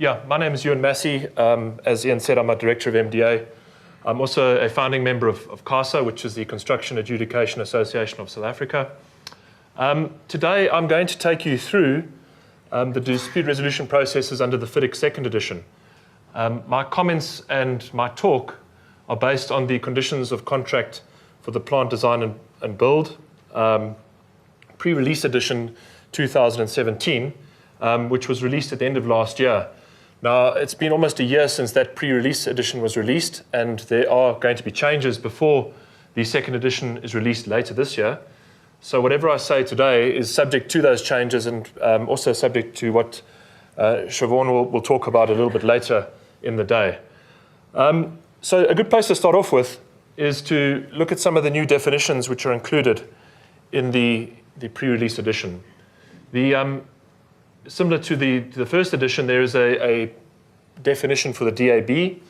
Yeah, my name is Euan Massey. As Ian said, I'm a director of MDA. I'm also a founding member of CASA, which is the Construction Adjudication Association of South Africa. Today, I'm going to take you through the dispute resolution processes under the FIDIC second edition. My comments and my talk are based on the conditions of contract for the plant design and build, pre-release edition 2017, which was released at the end of last year. Now, it's been almost a year since that pre-release edition was released, and there are going to be changes before the second edition is released later this year. So whatever I say today is subject to those changes and also subject to what Siobhan will talk about a little bit later in the day. So a good place to start off with is to look at some of the new definitions which are included in the pre-release edition. Similar to the first edition, there is a definition for the DAB,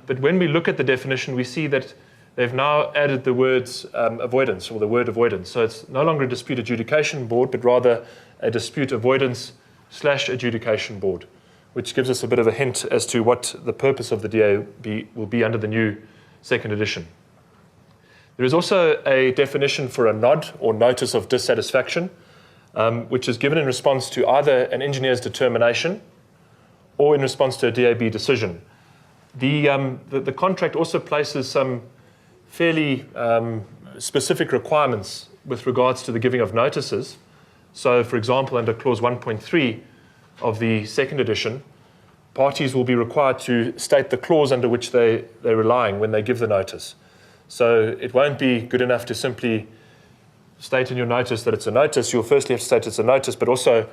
but when we look at the definition, we see that they've now added the words avoidance, or the word avoidance. So it's no longer a dispute adjudication board, but rather a dispute avoidance / adjudication board, which gives us a bit of a hint as to what the purpose of the DAB will be under the new second edition. There is also a definition for a NOD, or notice of dissatisfaction, which is given in response to either an engineer's determination or in response to a DAB decision. The contract also places some fairly specific requirements with regards to the giving of notices. So, for example, under clause 1.3 of the second edition, parties will be required to state the clause under which they're relying when they give the notice. So it won't be good enough to simply state in your notice that it's a notice. You'll firstly have to state it's a notice, but also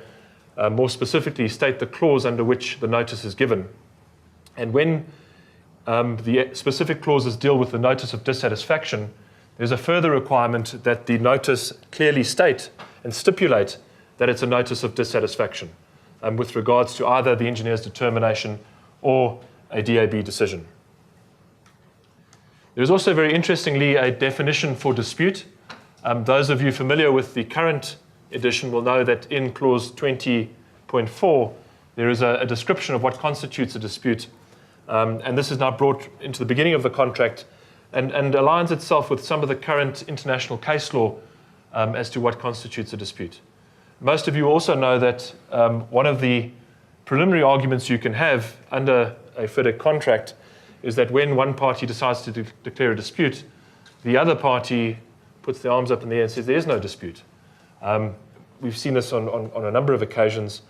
more specifically state the clause under which the notice is given. And when the specific clauses deal with the notice of dissatisfaction, there's a further requirement that the notice clearly state and stipulate that it's a notice of dissatisfaction with regards to either the engineer's determination or a DAB decision. There's also, very interestingly, a definition for dispute. Those of you familiar with the current edition will know that in clause 20.4, there is a description of what constitutes a dispute. And this is now brought into the beginning of the contract and aligns itself with some of the current international case law as to what constitutes a dispute. Most of you also know that one of the preliminary arguments you can have under a FIDIC contract is that when one party decides to declare a dispute, the other party puts their arms up in the air and says there is no dispute. We've seen this on a number of occasions.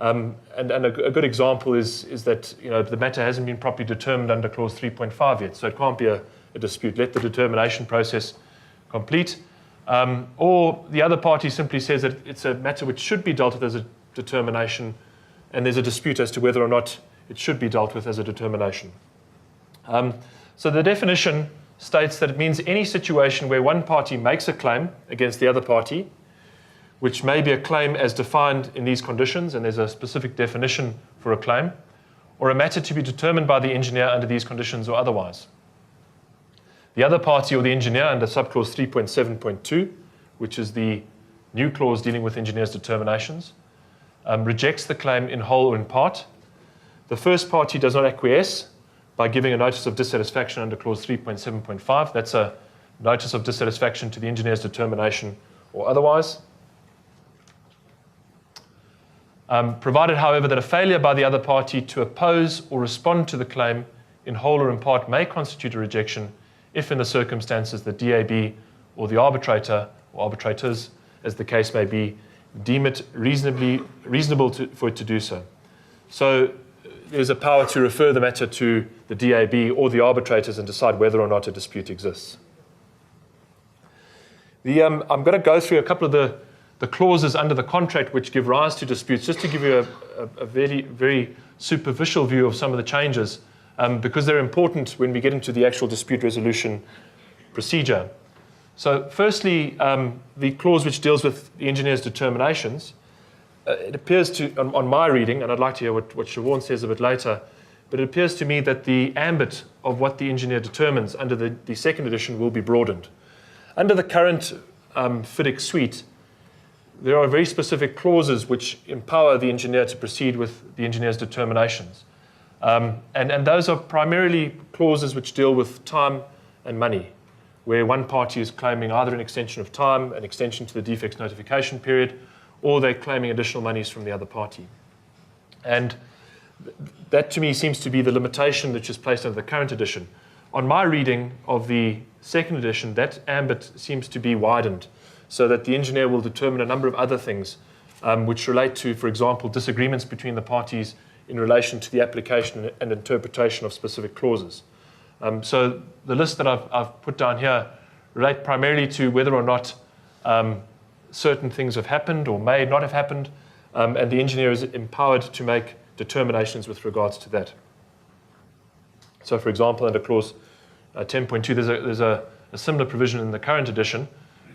And a good example is that the matter hasn't been properly determined under clause 3.5 yet, so it can't be a dispute. Let the determination process complete. Or the other party simply says that it's a matter which should be dealt with as a determination, and there's a dispute as to whether or not it should be dealt with as a determination. So the definition states that it means any situation where one party makes a claim against the other party, which may be a claim as defined in these conditions, and there's a specific definition for a claim, or a matter to be determined by the engineer under these conditions or otherwise. The other party or the engineer under subclause 3.7.2, which is the new clause dealing with engineers' determinations, rejects the claim in whole or in part. The first party does not acquiesce by giving a notice of dissatisfaction under clause 3.7.5. That's a notice of dissatisfaction to the engineer's determination or otherwise. Provided, however, that a failure by the other party to oppose or respond to the claim in whole or in part may constitute a rejection if in the circumstances the DAB or the arbitrator or arbitrators, as the case may be, deem it reasonable for it to do so. So there's a power to refer the matter to the DAB or the arbitrators and decide whether or not a dispute exists. I'm going to go through a couple of the clauses under the contract which give rise to disputes, just to give you a very, very superficial view of some of the changes, because they're important when we get into the actual dispute resolution procedure. So firstly, the clause which deals with the engineer's determinations, it appears to, on my reading, and I'd like to hear what Siobhan says a bit later, but it appears to me that the ambit of what the engineer determines under the second edition will be broadened. Under the current FIDIC suite, there are very specific clauses which empower the engineer to proceed with the engineer's determinations. And those are primarily clauses which deal with time and money, where one party is claiming either an extension of time, an extension to the defects notification period, or they're claiming additional monies from the other party. And that to me seems to be the limitation which is placed under the current edition. On my reading of the second edition, that ambit seems to be widened so that the engineer will determine a number of other things which relate to, for example, disagreements between the parties in relation to the application and interpretation of specific clauses. So the list that I've put down here relate primarily to whether or not certain things have happened or may not have happened, and the engineer is empowered to make determinations with regards to that. So, for example, under clause 10.2, there's a similar provision in the current edition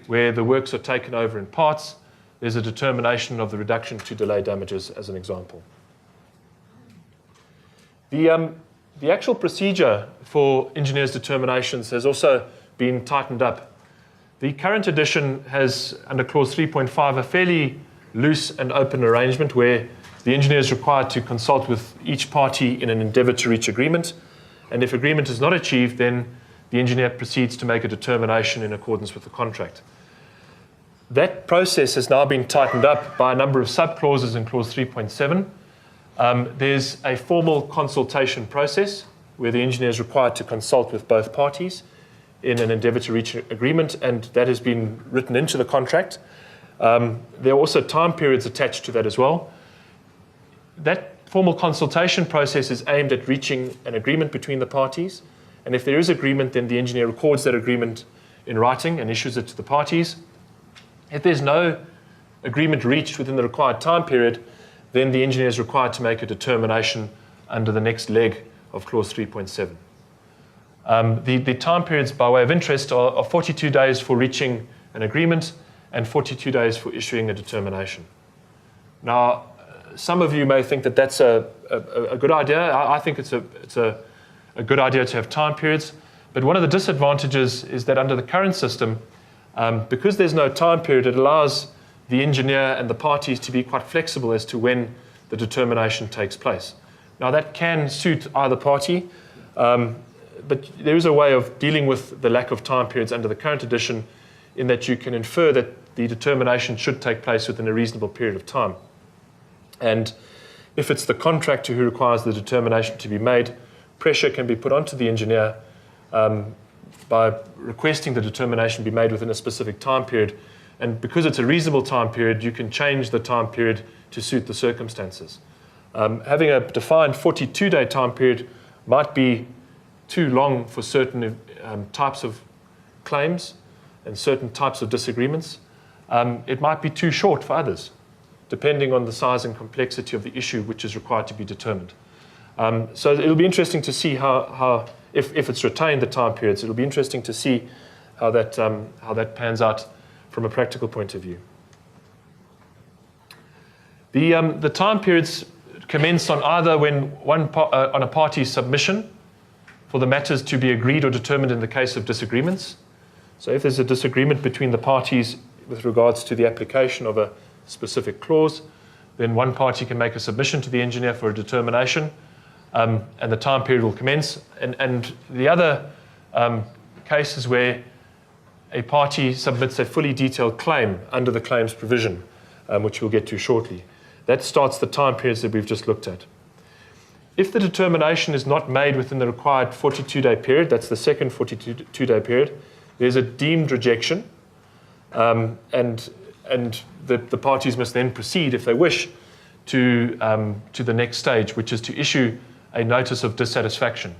where the works are taken over in parts. There's a determination of the reduction to delay damages as an example. The actual procedure for engineers' determinations has also been tightened up. The current edition has, under clause 3.5, a fairly loose and open arrangement where the engineer is required to consult with each party in an endeavour to reach agreement. And if agreement is not achieved, then the engineer proceeds to make a determination in accordance with the contract. That process has now been tightened up by a number of sub-clauses in clause 3.7. There's a formal consultation process where the engineer is required to consult with both parties in an endeavour to reach an agreement, and that has been written into the contract. There are also time periods attached to that as well. That formal consultation process is aimed at reaching an agreement between the parties, and if there is agreement, then the engineer records that agreement in writing and issues it to the parties. If there's no agreement reached within the required time period, then the engineer is required to make a determination under the next leg of clause 3.7. The time periods, by way of interest, are 42 days for reaching an agreement and 42 days for issuing a determination. Now, some of you may think that that's a good idea. I think it's a good idea to have time periods. But one of the disadvantages is that under the current system, because there's no time period, it allows the engineer and the parties to be quite flexible as to when the determination takes place. Now, that can suit either party, but there is a way of dealing with the lack of time periods under the current edition in that you can infer that the determination should take place within a reasonable period of time. And if it's the contractor who requires the determination to be made, pressure can be put onto the engineer by requesting the determination be made within a specific time period. And because it's a reasonable time period, you can change the time period to suit the circumstances. Having a defined 42-day time period might be too long for certain types of claims and certain types of disagreements. It might be too short for others, depending on the size and complexity of the issue which is required to be determined. So it'll be interesting to see how if it's retained the time periods, it'll be interesting to see how that pans out from a practical point of view. The time periods commence on either when on a party's submission for the matters to be agreed or determined in the case of disagreements. So if there's a disagreement between the parties with regards to the application of a specific clause, then one party can make a submission to the engineer for a determination, and the time period will commence. And the other case is where a party submits a fully detailed claim under the claims provision, which we'll get to shortly. That starts the time periods that we've just looked at. If the determination is not made within the required 42-day period, that's the second 42-day period, there's a deemed rejection, and the parties must then proceed, if they wish, to the next stage, which is to issue a notice of dissatisfaction.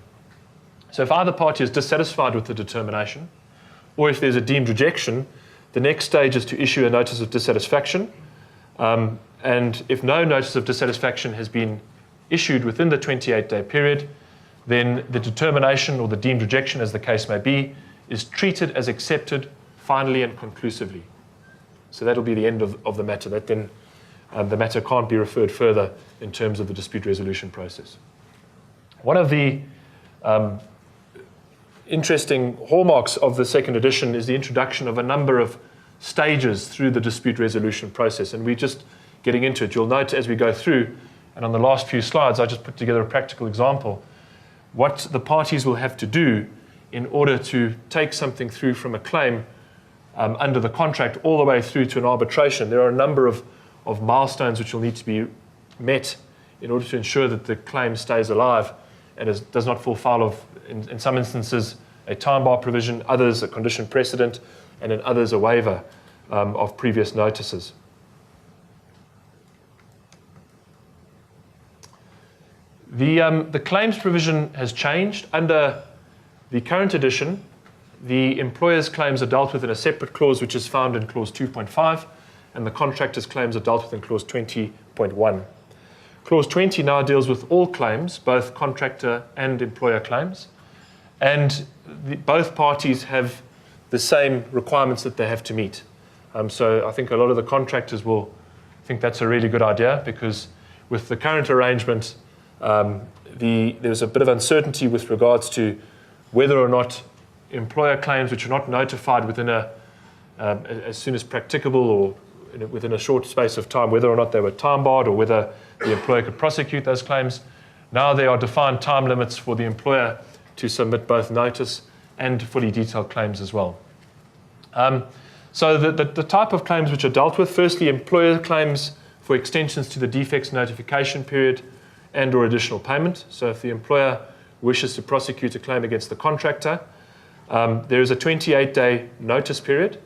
So if either party is dissatisfied with the determination, or if there's a deemed rejection, the next stage is to issue a notice of dissatisfaction. And if no notice of dissatisfaction has been issued within the 28-day period, then the determination or the deemed rejection, as the case may be, is treated as accepted finally and conclusively. So that'll be the end of the matter. That then the matter can't be referred further in terms of the dispute resolution process. One of the interesting hallmarks of the second edition is the introduction of a number of stages through the dispute resolution process, and we're just getting into it. You'll note as we go through, and on the last few slides, I just put together a practical example, what the parties will have to do in order to take something through from a claim under the contract all the way through to an arbitration. There are a number of milestones which will need to be met in order to ensure that the claim stays alive and does not fall foul of, in some instances, a time bar provision, others a condition precedent, and in others a waiver of previous notices. The claims provision has changed. Under the current edition, the employer's claims are dealt with in a separate clause which is found in clause 2.5, and the contractor's claims are dealt with in clause 20.1. Clause 20 now deals with all claims, both contractor and employer claims, and both parties have the same requirements that they have to meet. So I think a lot of the contractors will think that's a really good idea, because with the current arrangement, there's a bit of uncertainty with regards to whether or not employer claims which are not notified within as soon as practicable or within a short space of time, whether or not they were time barred or whether the employer could prosecute those claims. Now there are defined time limits for the employer to submit both notice and fully detailed claims as well. So the type of claims which are dealt with, firstly, employer claims for extensions to the defects notification period and or additional payment. So if the employer wishes to prosecute a claim against the contractor, there is a 28-day notice period.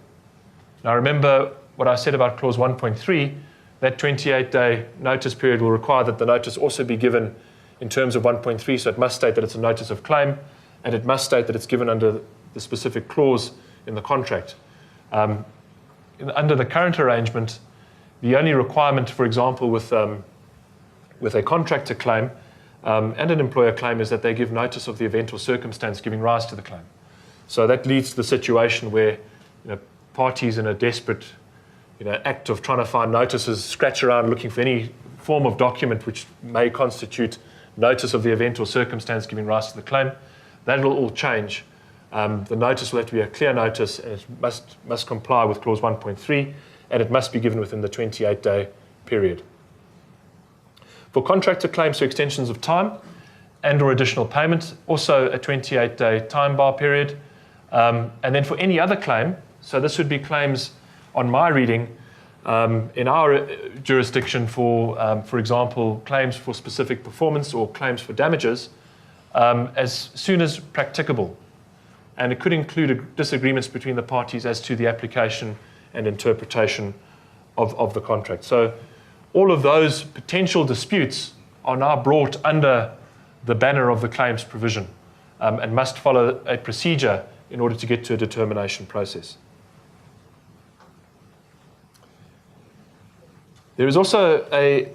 Now remember what I said about clause 1.3, that 28-day notice period will require that the notice also be given in terms of 1.3, so it must state that it's a notice of claim, and it must state that it's given under the specific clause in the contract. Under the current arrangement, the only requirement, for example, with a contractor claim and an employer claim is that they give notice of the event or circumstance giving rise to the claim. So that leads to the situation where parties in a desperate act of trying to find notices scratch around looking for any form of document which may constitute notice of the event or circumstance giving rise to the claim. That will all change. The notice will have to be a clear notice, and it must comply with clause 1.3, and it must be given within the 28-day period. For contractor claims for extensions of time and or additional payment, also a 28-day time bar period. And then for any other claim, so this would be claims on my reading in our jurisdiction for example, claims for specific performance or claims for damages, as soon as practicable. And it could include disagreements between the parties as to the application and interpretation of the contract. So all of those potential disputes are now brought under the banner of the claims provision and must follow a procedure in order to get to a determination process. There is also a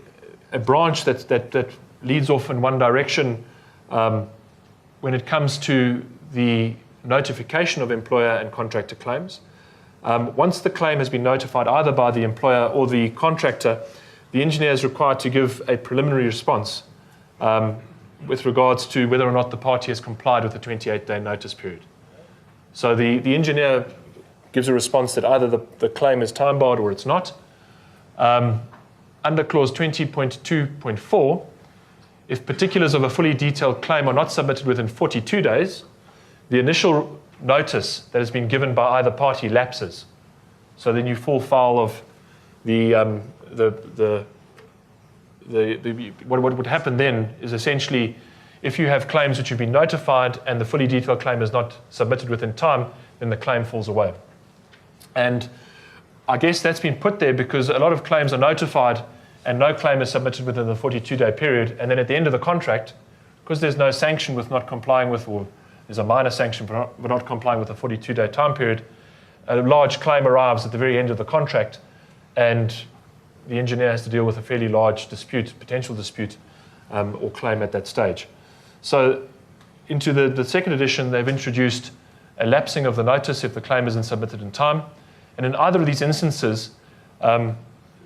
branch that leads off in one direction when it comes to the notification of employer and contractor claims. Once the claim has been notified either by the employer or the contractor, the engineer is required to give a preliminary response with regards to whether or not the party has complied with the 28-day notice period. So the engineer gives a response that either the claim is time barred or it's not. Under clause 20.2.4, if particulars of a fully detailed claim are not submitted within 42 days, the initial notice that has been given by either party lapses. So then you fall foul of what would happen then is essentially if you have claims which have been notified and the fully detailed claim is not submitted within time, then the claim falls away. And I guess that's been put there because a lot of claims are notified and no claim is submitted within the 42-day period, and then at the end of the contract, because there's no sanction with not complying with, or there's a minor sanction for not complying with the 42-day time period, a large claim arrives at the very end of the contract, and the engineer has to deal with a fairly large dispute, potential dispute, or claim at that stage. So into the second edition, they've introduced a lapsing of the notice if the claim isn't submitted in time. And in either of these instances,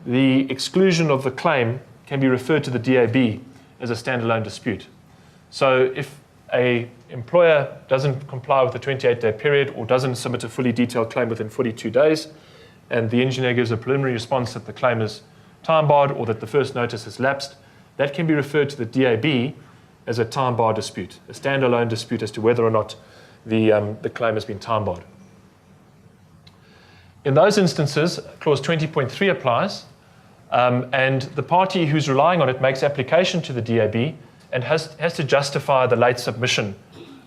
the exclusion of the claim can be referred to the DAB as a standalone dispute. So if an employer doesn't comply with the 28-day period or doesn't submit a fully detailed claim within 42 days, and the engineer gives a preliminary response that the claim is time-barred or that the first notice has lapsed, that can be referred to the DAB as a time-bar dispute, a standalone dispute as to whether or not the claim has been time-barred. In those instances, clause 20.3 applies, and the party who's relying on it makes application to the DAB and has to justify the late submission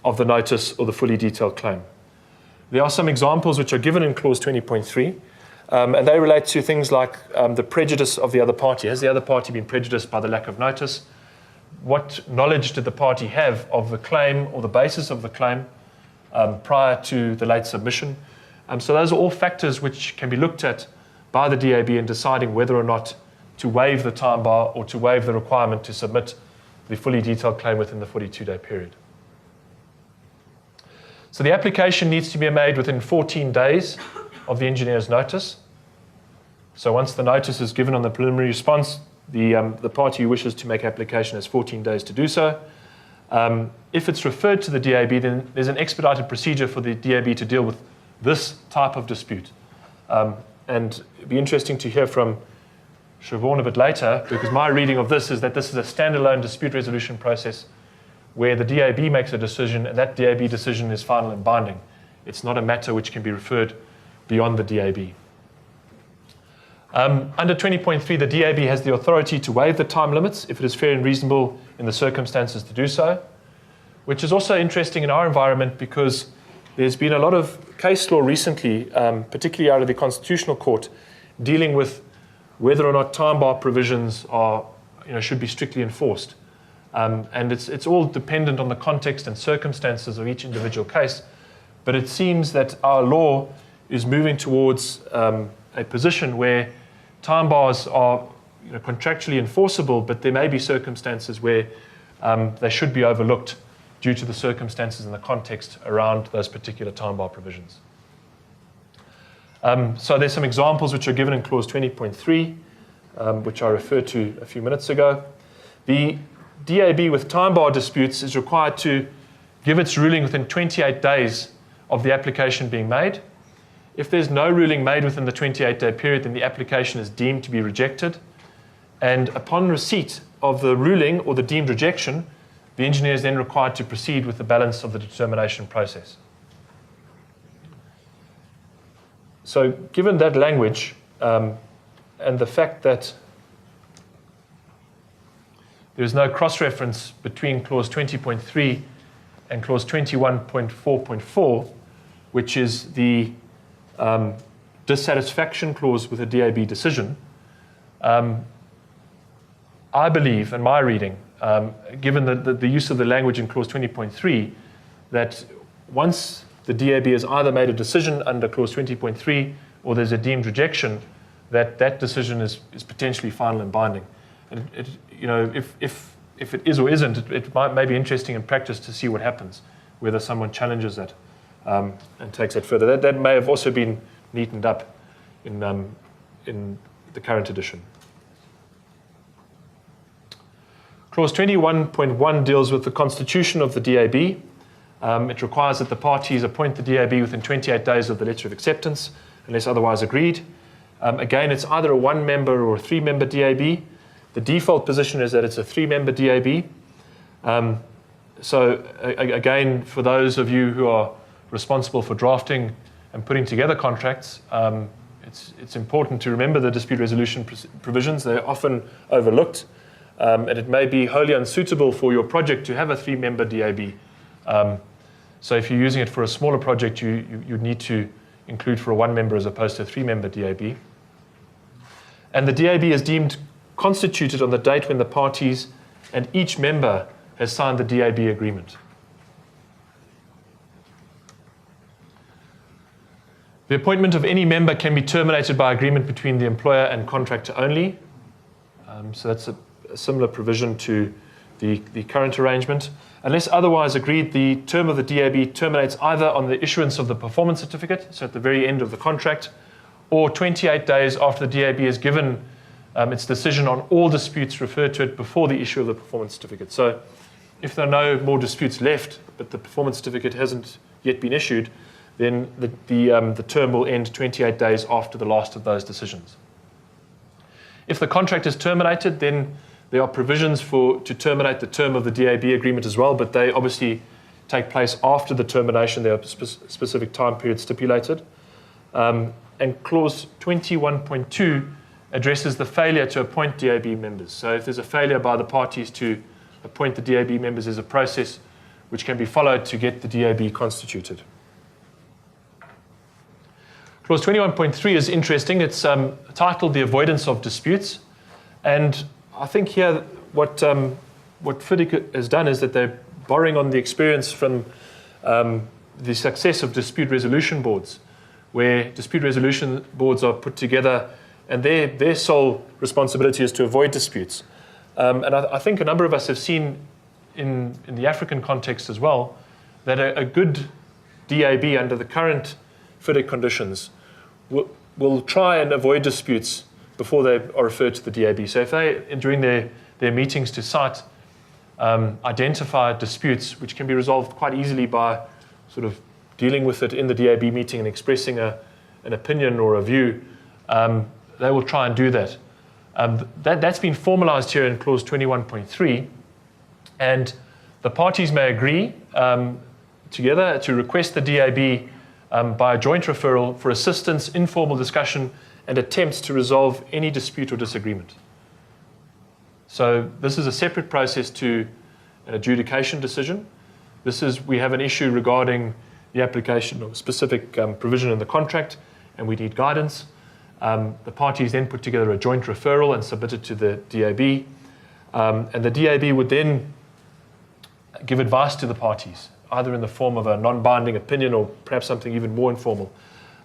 of the notice or the fully detailed claim. There are some examples which are given in clause 20.3, and they relate to things like the prejudice of the other party. Has the other party been prejudiced by the lack of notice? What knowledge did the party have of the claim or the basis of the claim prior to the late submission? So those are all factors which can be looked at by the DAB in deciding whether or not to waive the time bar or to waive the requirement to submit the fully detailed claim within the 42-day period. So the application needs to be made within 14 days of the engineer's notice. So once the notice is given on the preliminary response, the party who wishes to make application has 14 days to do so. If it's referred to the DAB, then there's an expedited procedure for the DAB to deal with this type of dispute. And it'd be interesting to hear from Siobhan a bit later, because my reading of this is that this is a standalone dispute resolution process where the DAB makes a decision and that DAB decision is final and binding. It's not a matter which can be referred beyond the DAB. Under 20.3, the DAB has the authority to waive the time limits if it is fair and reasonable in the circumstances to do so, which is also interesting in our environment because there's been a lot of case law recently, particularly out of the Constitutional Court, dealing with whether or not time bar provisions are, should be strictly enforced. And it's all dependent on the context and circumstances of each individual case. But it seems that our law is moving towards a position where time bars are contractually enforceable, but there may be circumstances where they should be overlooked due to the circumstances and the context around those particular time bar provisions. So there's some examples which are given in clause 20.3, which I referred to a few minutes ago. The DAB with time bar disputes is required to give its ruling within 28 days of the application being made. If there's no ruling made within the 28-day period, then the application is deemed to be rejected. And upon receipt of the ruling or the deemed rejection, the engineer is then required to proceed with the balance of the determination process. So given that language and the fact that there's no cross-reference between clause 20.3 and clause 21.4.4, which is the dissatisfaction clause with a DAB decision, I believe, in my reading, given the use of the language in clause 20.3, that once the DAB has either made a decision under clause 20.3 or there's a deemed rejection, that decision is potentially final and binding. And if it is or isn't, it may be interesting in practice to see what happens, whether someone challenges that and takes it further. That may have also been neatened up in the current edition. Clause 21.1 deals with the constitution of the DAB. It requires that the parties appoint the DAB within 28 days of the letter of acceptance, unless otherwise agreed. Again, it's either a one-member or a three-member DAB. The default position is that it's a three-member DAB. So again, for those of you who are responsible for drafting and putting together contracts, it's important to remember the dispute resolution provisions. They're often overlooked. And it may be wholly unsuitable for your project to have a three-member DAB. So if you're using it for a smaller project, you need to include for a one-member as opposed to a three-member DAB. And the DAB is deemed constituted on the date when the parties and each member has signed the DAB agreement. The appointment of any member can be terminated by agreement between the employer and contractor only. So that's a similar provision to the current arrangement. Unless otherwise agreed, the term of the DAB terminates either on the issuance of the performance certificate, so at the very end of the contract, or 28 days after the DAB has given its decision on all disputes referred to it before the issue of the performance certificate. So if there are no more disputes left, but the performance certificate hasn't yet been issued, then the term will end 28 days after the last of those decisions. If the contract is terminated, then there are provisions to terminate the term of the DAB agreement as well, but they obviously take place after the termination. There are specific time periods stipulated. And clause 21.2 addresses the failure to appoint DAB members. So if there's a failure by the parties to appoint the DAB members, there's a process which can be followed to get the DAB constituted. Clause 21.3 is interesting. It's titled The Avoidance of Disputes. And I think here what FIDIC has done is that they're borrowing on the experience from the success of dispute resolution boards, where dispute resolution boards are put together and their sole responsibility is to avoid disputes. And I think a number of us have seen in the African context as well that a good DAB under the current FIDIC conditions will try and avoid disputes before they are referred to the DAB. So if they, during their meetings to site, identify disputes which can be resolved quite easily by sort of dealing with it in the DAB meeting and expressing an opinion or a view, they will try and do that. That's been formalized here in clause 21.3, and the parties may agree together to request the DAB by a joint referral for assistance, informal discussion, and attempts to resolve any dispute or disagreement. So this is a separate process to an adjudication decision. We have an issue regarding the application of a specific provision in the contract, and we need guidance. The parties then put together a joint referral and submit it to the DAB. And the DAB would then give advice to the parties, either in the form of a non-binding opinion or perhaps something even more informal.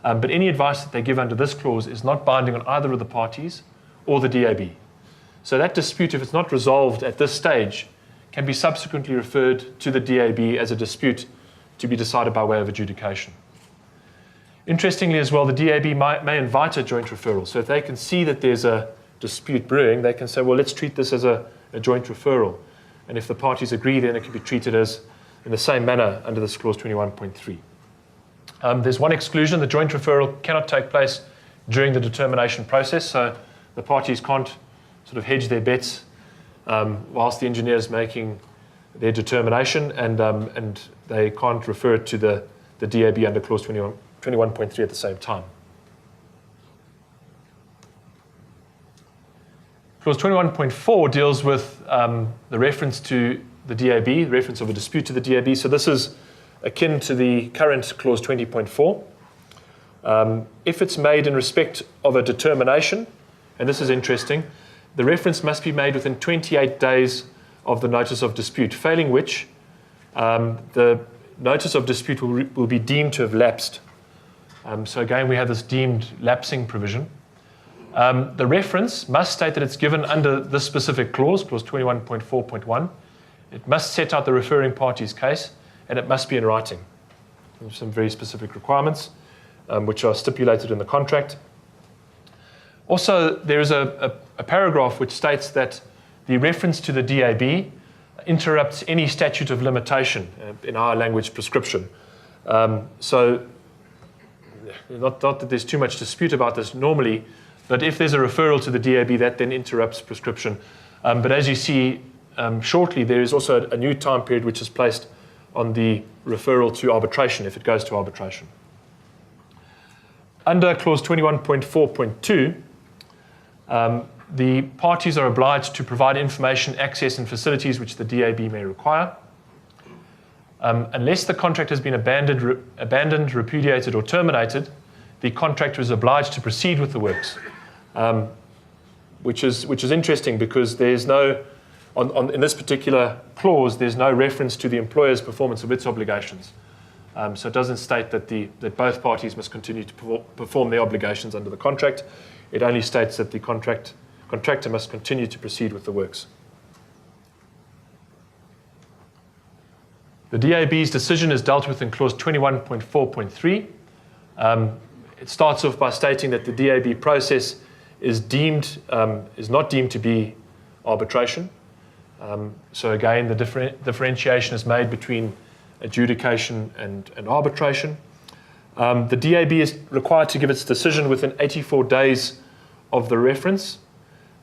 But any advice that they give under this clause is not binding on either of the parties or the DAB. So that dispute, if it's not resolved at this stage, can be subsequently referred to the DAB as a dispute to be decided by way of adjudication. Interestingly as well, the DAB may invite a joint referral. So if they can see that there's a dispute brewing, they can say, well, let's treat this as a joint referral. And if the parties agree, then it can be treated as in the same manner under this clause 21.3. There's one exclusion. The joint referral cannot take place during the determination process. So the parties can't sort of hedge their bets whilst the engineer is making their determination, and they can't refer it to the DAB under clause 21.3 at the same time. Clause 21.4 deals with the reference to the DAB, the reference of a dispute to the DAB. So this is akin to the current clause 20.4. If it's made in respect of a determination, and this is interesting, the reference must be made within 28 days of the notice of dispute, failing which the notice of dispute will be deemed to have lapsed. So again, we have this deemed lapsing provision. The reference must state that it's given under this specific clause, clause 21.4.1. It must set out the referring party's case, and it must be in writing. There's some very specific requirements which are stipulated in the contract. Also, there is a paragraph which states that the reference to the DAB interrupts any statute of limitation, in our language, prescription. So, not that there's too much dispute about this normally, but if there's a referral to the DAB, that then interrupts prescription. But as you see shortly, there is also a new time period which is placed on the referral to arbitration if it goes to arbitration. Under clause 21.4.2, the parties are obliged to provide information, access, and facilities which the DAB may require. Unless the contract has been abandoned, repudiated, or terminated, the contractor is obliged to proceed with the works, which is interesting because there's no, in this particular clause, there's no reference to the employer's performance of its obligations. So it doesn't state that both parties must continue to perform their obligations under the contract. It only states that the contractor must continue to proceed with the works. The DAB's decision is dealt with in clause 21.4.3. It starts off by stating that the DAB process is not deemed to be arbitration. So again, the differentiation is made between adjudication and arbitration. The DAB is required to give its decision within 84 days of the reference.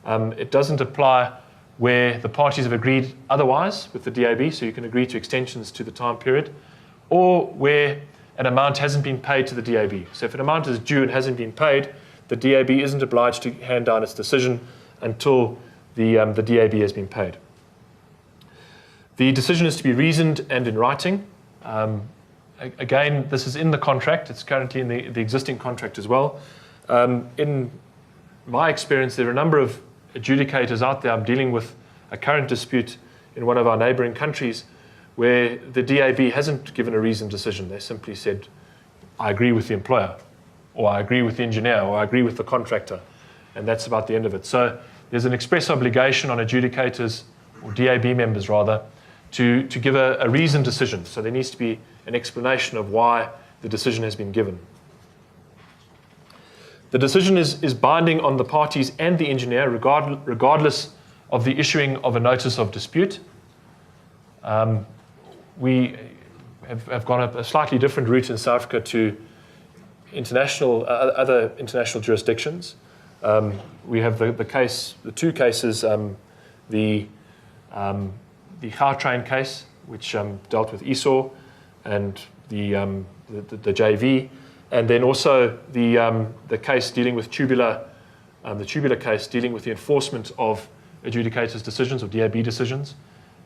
It doesn't apply where the parties have agreed otherwise with the DAB, so you can agree to extensions to the time period, or where an amount hasn't been paid to the DAB. So if an amount is due and hasn't been paid, the DAB isn't obliged to hand down its decision until the DAB has been paid. The decision is to be reasoned and in writing. Again, this is in the contract. It's currently in the existing contract as well. In my experience, there are a number of adjudicators out there. I'm dealing with a current dispute in one of our neighboring countries where the DAB hasn't given a reasoned decision. They simply said, I agree with the employer, or I agree with the engineer, or I agree with the contractor, and that's about the end of it. So there's an express obligation on adjudicators, or DAB members rather, to give a reasoned decision. So there needs to be an explanation of why the decision has been given. The decision is binding on the parties and the engineer, regardless of the issuing of a notice of dispute. We have gone a slightly different route in South Africa to other international jurisdictions. We have the two cases, the Gautrain case, which dealt with ESAW, and the JV, and then also the case dealing with tubular, the tubular case dealing with the enforcement of adjudicators' decisions or DAB decisions.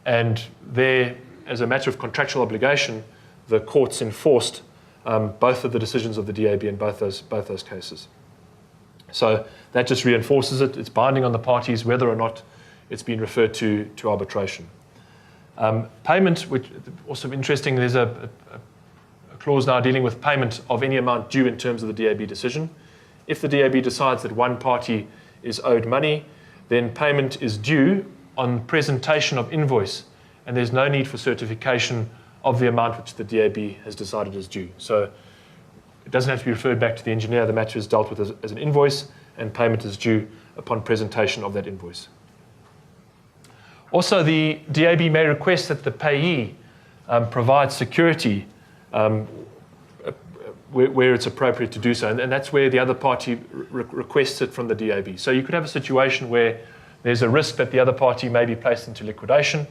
And there, as a matter of contractual obligation, the courts enforced both of the decisions of the DAB in both those cases. So that just reinforces it. It's binding on the parties whether or not it's been referred to arbitration. Payment, which also interesting, there's a clause now dealing with payment of any amount due in terms of the DAB decision. If the DAB decides that one party is owed money, then payment is due on presentation of invoice, and there's no need for certification of the amount which the DAB has decided is due. So it doesn't have to be referred back to the engineer. The matter is dealt with as an invoice, and payment is due upon presentation of that invoice. Also, the DAB may request that the payee provide security where it's appropriate to do so, and that's where the other party requests it from the DAB. So you could have a situation where there's a risk that the other party may be placed into liquidation,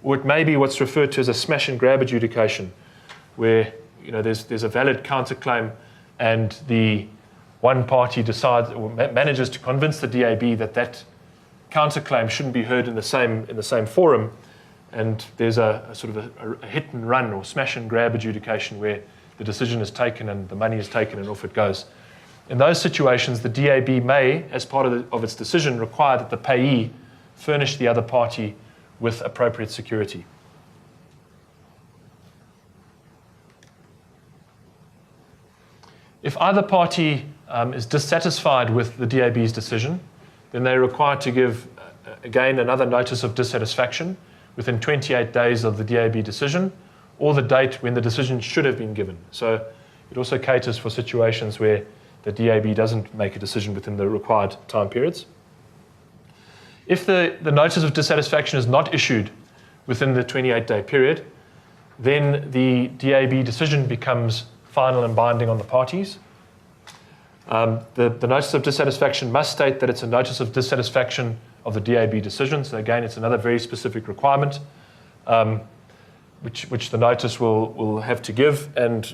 or it may be what's referred to as a smash and grab adjudication, where there's a valid counterclaim and the one party decides or manages to convince the DAB that counterclaim shouldn't be heard in the same forum, and there's a sort of a hit and run or smash and grab adjudication where the decision is taken and the money is taken and off it goes. In those situations, the DAB may, as part of its decision, require that the payee furnish the other party with appropriate security. If either party is dissatisfied with the DAB's decision, then they're required to give, again, another notice of dissatisfaction within 28 days of the DAB decision, or the date when the decision should have been given. So it also caters for situations where the DAB doesn't make a decision within the required time periods. If the notice of dissatisfaction is not issued within the 28-day period, then the DAB decision becomes final and binding on the parties. The notice of dissatisfaction must state that it's a notice of dissatisfaction of the DAB decision. So again, it's another very specific requirement, which the notice will have to give. And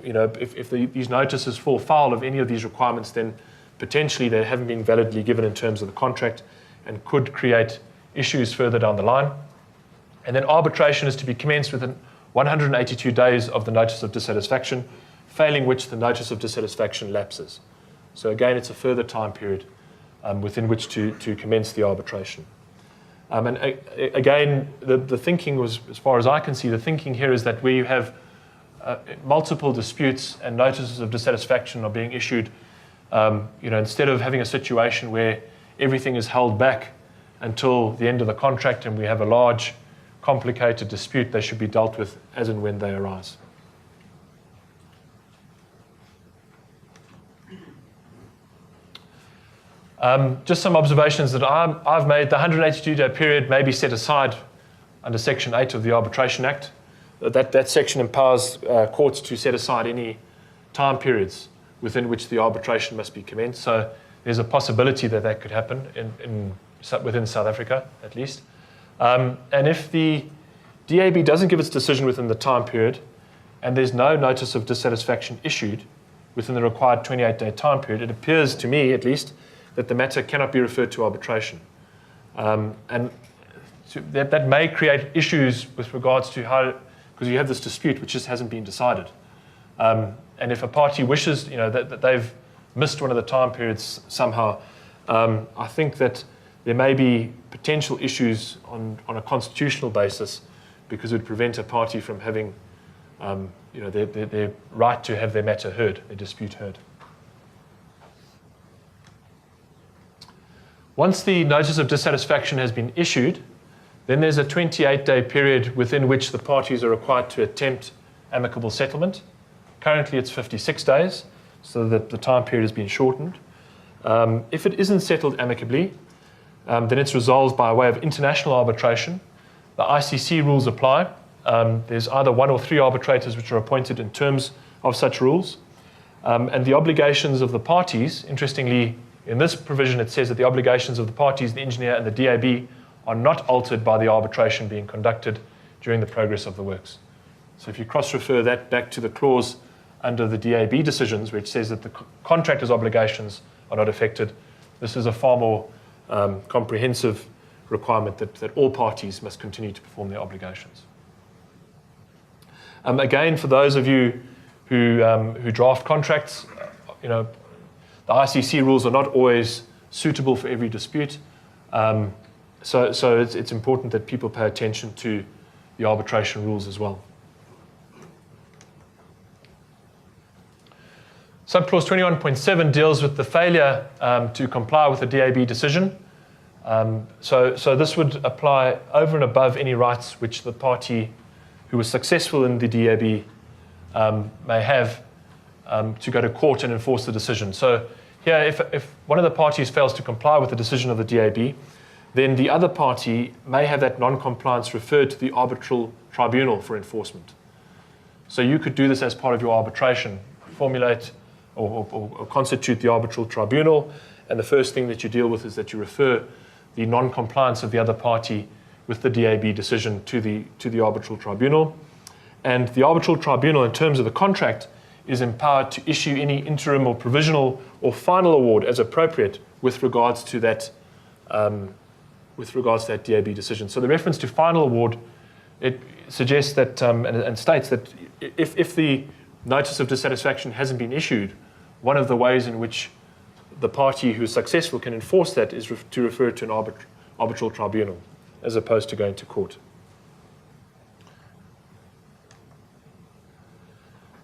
if these notices fall foul of any of these requirements, then potentially they haven't been validly given in terms of the contract and could create issues further down the line. And then arbitration is to be commenced within 182 days of the notice of dissatisfaction, failing which the notice of dissatisfaction lapses. So again, it's a further time period within which to commence the arbitration. And again, the thinking was, as far as I can see, the thinking here is that where you have multiple disputes and notices of dissatisfaction are being issued, instead of having a situation where everything is held back until the end of the contract and we have a large, complicated dispute, they should be dealt with as and when they arise. Just some observations that I've made. The 182-day period may be set aside under Section 8 of the Arbitration Act. That section empowers courts to set aside any time periods within which the arbitration must be commenced. So there's a possibility that that could happen within South Africa, at least. And if the DAB doesn't give its decision within the time period, and there's no notice of dissatisfaction issued within the required 28-day time period, it appears to me, at least, that the matter cannot be referred to arbitration. And that may create issues with regards to how, because you have this dispute which just hasn't been decided. And if a party wishes, that they've missed one of the time periods somehow, I think that there may be potential issues on a constitutional basis, because it would prevent a party from having their right to have their matter heard, their dispute heard. Once the notice of dissatisfaction has been issued, then there's a 28-day period within which the parties are required to attempt amicable settlement. Currently it's 56 days, so that the time period has been shortened. If it isn't settled amicably, then it's resolved by way of international arbitration. The ICC rules apply. There's either 1 or 3 arbitrators which are appointed in terms of such rules. And the obligations of the parties, interestingly, in this provision it says that the obligations of the parties, the engineer and the DAB, are not altered by the arbitration being conducted during the progress of the works. So if you cross-refer that back to the clause under the DAB decisions, which says that the contractor's obligations are not affected, this is a far more comprehensive requirement that all parties must continue to perform their obligations. Again, for those of you who draft contracts, the ICC rules are not always suitable for every dispute. So it's important that people pay attention to the arbitration rules as well. Subclause 21.7 deals with the failure to comply with the DAB decision. So this would apply over and above any rights which the party who was successful in the DAB may have to go to court and enforce the decision. So here, if one of the parties fails to comply with the decision of the DAB, then the other party may have that non-compliance referred to the arbitral tribunal for enforcement. So you could do this as part of your arbitration, formulate or constitute the arbitral tribunal, and the first thing that you deal with is that you refer the non-compliance of the other party with the DAB decision to the arbitral tribunal. And the arbitral tribunal, in terms of the contract, is empowered to issue any interim or provisional or final award as appropriate with regards to that DAB decision. So the reference to final award, it suggests that and states that if the notice of dissatisfaction hasn't been issued, one of the ways in which the party who is successful can enforce that is to refer to an arbitral tribunal, as opposed to going to court.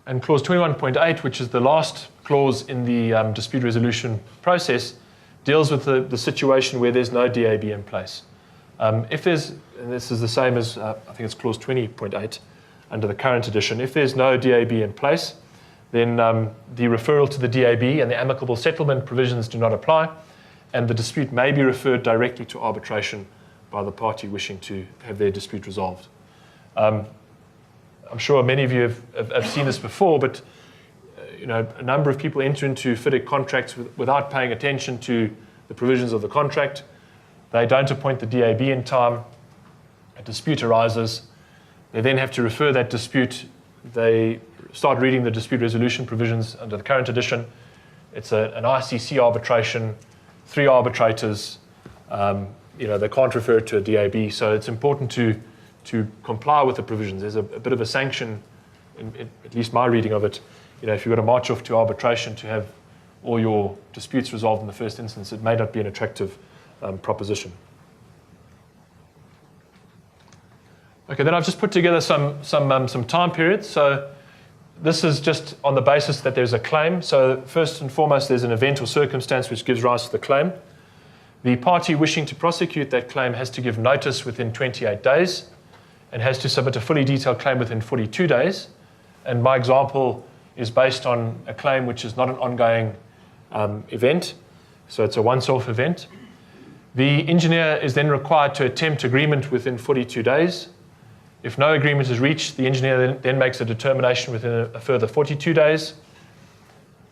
And clause 21.8, which is the last clause in the dispute resolution process, deals with the situation where there's no DAB in place. If there's, and this is the same as, I think it's clause 20.8 under the current edition, if there's no DAB in place, then the referral to the DAB and the amicable settlement provisions do not apply, and the dispute may be referred directly to arbitration by the party wishing to have their dispute resolved. I'm sure many of you have seen this before, but a number of people enter into FIDIC contracts without paying attention to the provisions of the contract. They don't appoint the DAB in time. A dispute arises. They then have to refer that dispute. They start reading the dispute resolution provisions under the current edition. It's an ICC arbitration, 3 arbitrators. They can't refer it to a DAB, so it's important to comply with the provisions. There's a bit of a sanction, in at least my reading of it. If you've got to march off to arbitration to have all your disputes resolved in the first instance, it may not be an attractive proposition. Okay, then I've just put together some time periods. So this is just on the basis that there's a claim. So first and foremost, there's an event or circumstance which gives rise to the claim. The party wishing to prosecute that claim has to give notice within 28 days and has to submit a fully detailed claim within 42 days. And my example is based on a claim which is not an ongoing event, so it's a once-off event. The engineer is then required to attempt agreement within 42 days. If no agreement is reached, the engineer then makes a determination within a further 42 days.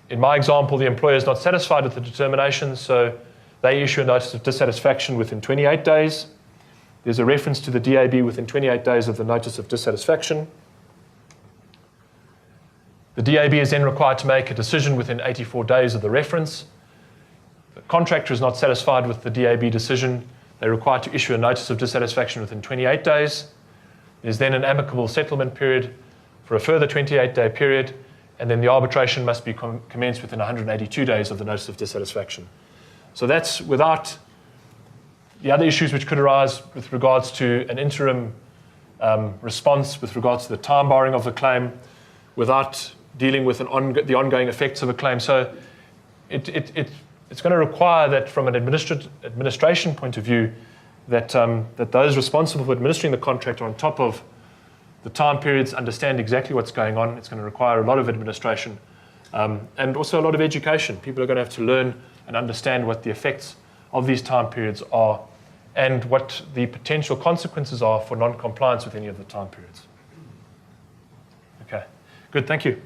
In my example, the employer is not satisfied with the determination, so they issue a notice of dissatisfaction within 28 days. There's a reference to the DAB within 28 days of the notice of dissatisfaction. The DAB is then required to make a decision within 84 days of the reference. The contractor is not satisfied with the DAB decision. They're required to issue a notice of dissatisfaction within 28 days. There's then an amicable settlement period for a further 28-day period, and then the arbitration must be commenced within 182 days of the notice of dissatisfaction. So that's without the other issues which could arise with regards to an interim response, with regards to the time barring of the claim, without dealing with the ongoing effects of a claim. So it's going to require that from an administration point of view, that those responsible for administering the contract are on top of the time periods, understand exactly what's going on. It's going to require a lot of administration and also a lot of education. People are going to have to learn and understand what the effects of these time periods are and what the potential consequences are for non-compliance with any of the time periods. Okay, good, thank you.